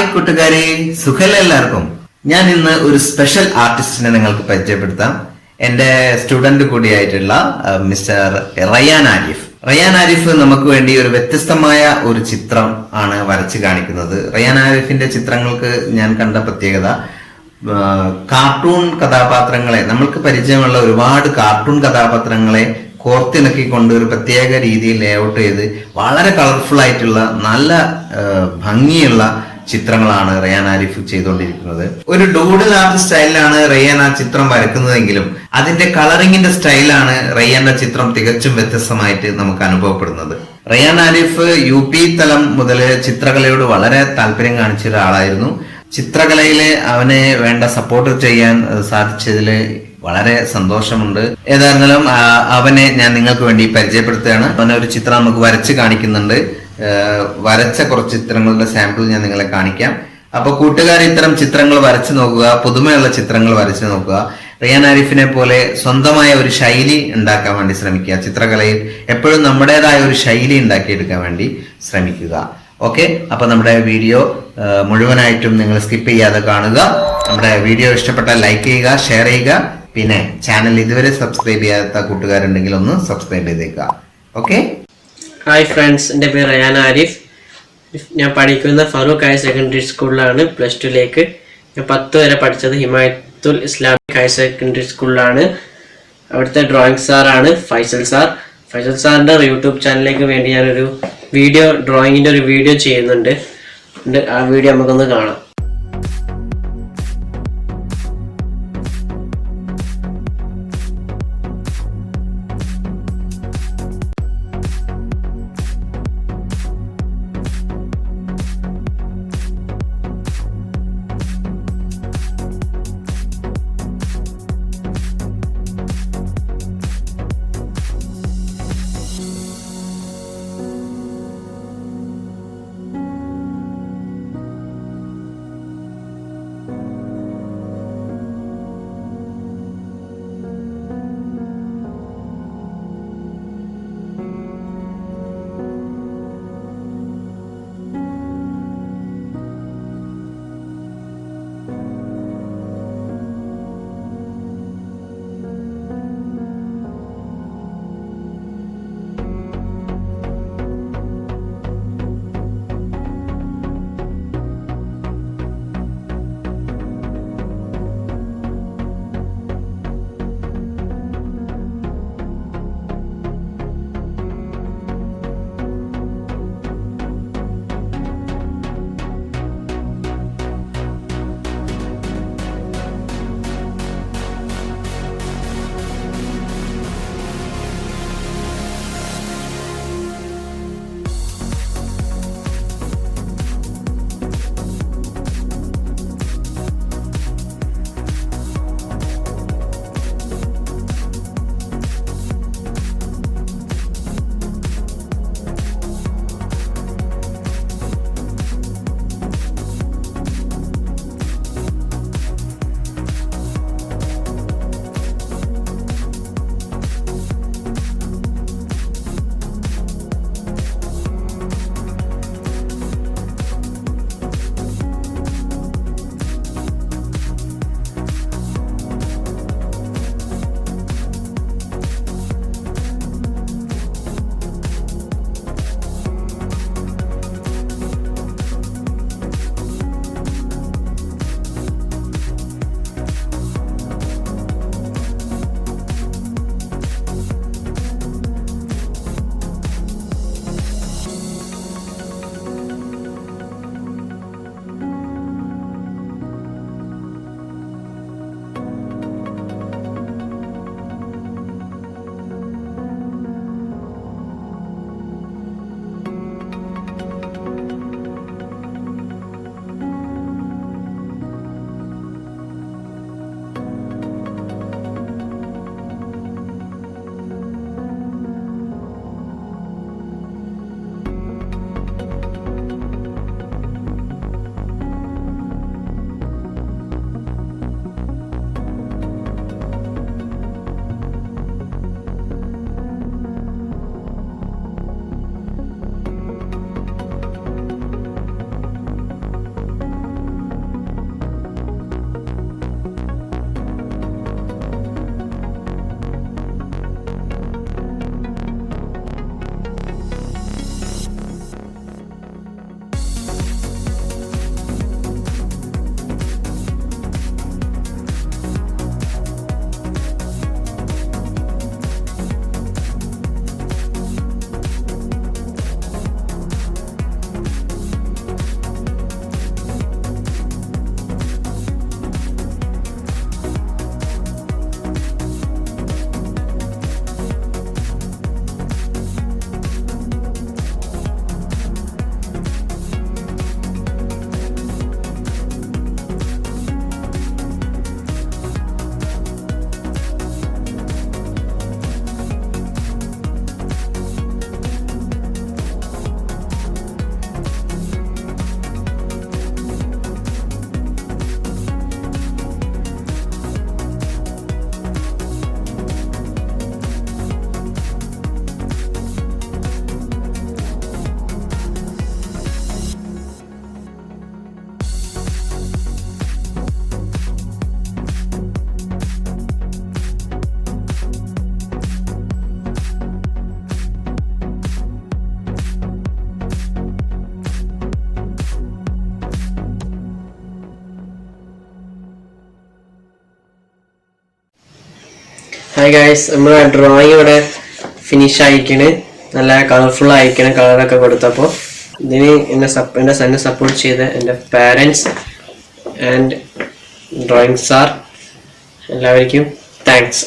Hi കൂട്ടുകാരെ, സുഖല്ലേ എല്ലാവർക്കും? ഞാൻ ഇന്ന് ഒരു സ്പെഷ്യൽ ആർട്ടിസ്റ്റിനെ നിങ്ങൾക്ക് പരിചയപ്പെടുത്താം. എന്റെ സ്റ്റുഡന്റ് കൂടിയായിട്ടുള്ള മിസ്റ്റർ റയ്യാൻ ആരിഫ്. റയ്യാൻ ആരിഫ് നമുക്ക് വേണ്ടി ഒരു വ്യത്യസ്തമായ ഒരു ചിത്രം ആണ് വരച്ചു കാണിക്കുന്നത്. റയ്യാൻ ആരിഫിന്റെ ചിത്രങ്ങൾക്ക് ഞാൻ കണ്ട പ്രത്യേകത, കാർട്ടൂൺ കഥാപാത്രങ്ങളെ, നമ്മൾക്ക് പരിചയമുള്ള ഒരുപാട് കാർട്ടൂൺ കഥാപാത്രങ്ങളെ കോർത്തിണക്കിക്കൊണ്ട് ഒരു പ്രത്യേക രീതിയിൽ ലേഔട്ട് ചെയ്ത് വളരെ കളർഫുൾ ആയിട്ടുള്ള നല്ല ഭംഗിയുള്ള ചിത്രങ്ങളാണ് റയ്യാൻ ആരിഫ് ചെയ്തുകൊണ്ടിരിക്കുന്നത്. ഒരു ഡൂഡിൽ ആർട്ട് സ്റ്റൈലിലാണ് റയ്യാൻ ആ ചിത്രം വരക്കുന്നതെങ്കിലും അതിന്റെ കളറിങ്ങിന്റെ സ്റ്റൈലാണ് റയ്യാന്റെ ചിത്രം തികച്ചും വ്യത്യസ്തമായിട്ട് നമുക്ക് അനുഭവപ്പെടുന്നത്. റയ്യാൻ ആരിഫ് UP തലം മുതൽ ചിത്രകലയോട് വളരെ താല്പര്യം കാണിച്ച ഒരാളായിരുന്നു. ചിത്രകലയില് അവനെ വേണ്ട സപ്പോർട്ട് ചെയ്യാൻ സാധിച്ചതില് വളരെ സന്തോഷമുണ്ട്. ഏതായിരുന്നാലും അവനെ ഞാൻ നിങ്ങൾക്ക് വേണ്ടി പരിചയപ്പെടുത്തുകയാണ്. അവനെ ഒരു ചിത്രം നമുക്ക് വരച്ച് കാണിക്കുന്നുണ്ട്. വരച്ച കുറച്ച് ചിത്രങ്ങളുടെ സാമ്പിൾ ഞാൻ നിങ്ങളെ കാണിക്കാം. അപ്പൊ കൂട്ടുകാർ ഇത്തരം ചിത്രങ്ങൾ വരച്ചു നോക്കുക, പുതുമയുള്ള ചിത്രങ്ങൾ വരച്ചു നോക്കുക. റയ്യാൻ ആരിഫിനെ പോലെ സ്വന്തമായ ഒരു ശൈലി ഉണ്ടാക്കാൻ വേണ്ടി ശ്രമിക്കുക. ചിത്രകലയിൽ എപ്പോഴും നമ്മുടേതായ ഒരു ശൈലി ഉണ്ടാക്കിയെടുക്കാൻ വേണ്ടി ശ്രമിക്കുക. ഓക്കെ, അപ്പൊ നമ്മുടെ വീഡിയോ മുഴുവനായിട്ടും നിങ്ങൾ സ്കിപ്പ് ചെയ്യാതെ കാണുക. നമ്മുടെ വീഡിയോ ഇഷ്ടപ്പെട്ടാൽ ലൈക്ക് ചെയ്യുക, ഷെയർ ചെയ്യുക. പിന്നെ ചാനൽ ഇതുവരെ സബ്സ്ക്രൈബ് ചെയ്യാത്ത കൂട്ടുകാരുണ്ടെങ്കിൽ ഒന്ന് സബ്സ്ക്രൈബ് ചെയ്തേക്കുക. ഓക്കെ. ഹായ് ഫ്രണ്ട്സ്, എൻ്റെ പേര് റയ്യാൻ ആരിഫ്. ഞാൻ പഠിക്കുന്ന ഫറൂഖ് ഹയർ സെക്കൻഡറി സ്കൂളിലാണ്. +2ലേക്ക്. ഞാൻ 10 വരെ പഠിച്ചത് ഹിമായത്തുൽ ഇസ്ലാമിക് ഹയർ സെക്കൻഡറി സ്കൂളിലാണ്. അവിടുത്തെ ഡ്രോയിങ് സാറാണ് ഫൈസൽ സാർ. ഫൈസൽ സാറിൻ്റെ യൂട്യൂബ് ചാനലിലേക്ക് വേണ്ടി ഞാനൊരു ഡ്രോയിങ്ങിൻ്റെ ഒരു വീഡിയോ ചെയ്യുന്നുണ്ട്. ആ വീഡിയോ നമുക്കൊന്ന് കാണാം. ഹായ് ഗൈസ്, നമ്മുടെ ഡ്രോയിങ് ഇവിടെ ഫിനിഷ് ആയിക്കണ്. നല്ല കളർഫുൾ ആയിക്കണം കളറൊക്കെ കൊടുത്തപ്പോൾ. ഇതിന് എന്നെ സപ്പോർട്ട് ചെയ്ത എൻ്റെ പാരൻസ് ആൻഡ് ഡ്രോയിങ് സാർ എല്ലാവർക്കും താങ്ക്സ്.